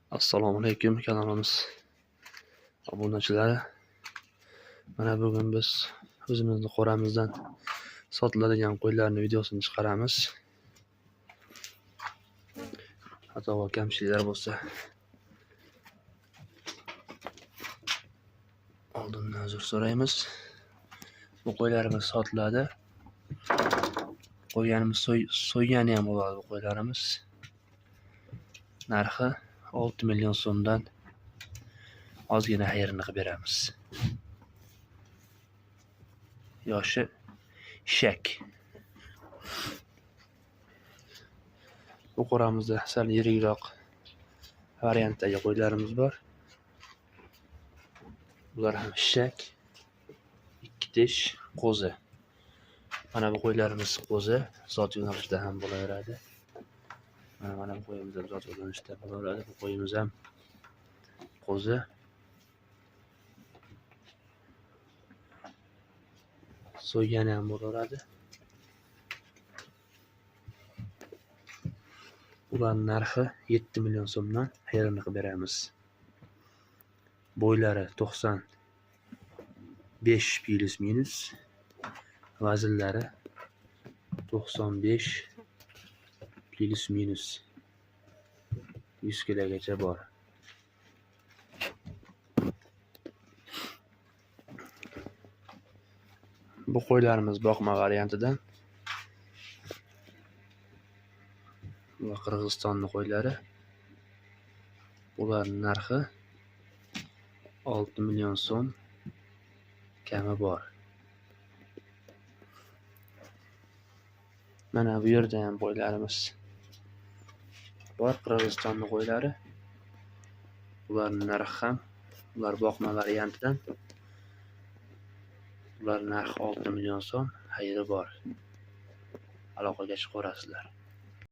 Assalomu alaykum kanalimiz obunachilari. Mana bugun biz o'zimizning qo'ramizdan sotiladigan qo'ylarning videosini chiqaramiz. Xato va kamchiliklar bo'lsa oldindan uzr so'raymiz. Bu qo'ylarimiz sotiladi. Qo'yganimiz so'ygani ham bo'ladi bu qo'ylarimiz. Narxi 6 million so'mdan ozgina xayrini qilib beramiz. Yoshi ishak. Bu qo'ramizda sal yirikroq variantdagi qo'ylarimiz bor. Bular ham ishak, ikki tish, qo'zi. Mana bu qo'ylarimiz qo'zi, zot yo'nalishida ham bo'laveradi. Mana bu qo'yimiz ham zot yo'nalishida bo'laveradi. Bu qo'yimiz ham qo'zi. So'ygani ham bo'laveradi. Ularning narxi 7 million so'mdan xayrini qilib beramiz. Bo'ylari 95 plus minus, vaznlari 95 plus minus 100 kilogacha bor. Bu qo'ylarimiz boqma variantidan. Bu Qirg'izistonning qo'ylari. Ularning narxi 6 million so'm kami bor. Mana bu yerda ham qo'ylarimiz bor, Qirg'izistonning qo'ylari. Ularning narxi ham, ular boqma variantidan. Ular narxi 6 million so'm, xayri bor. Aloqaga chiqaverasizlar.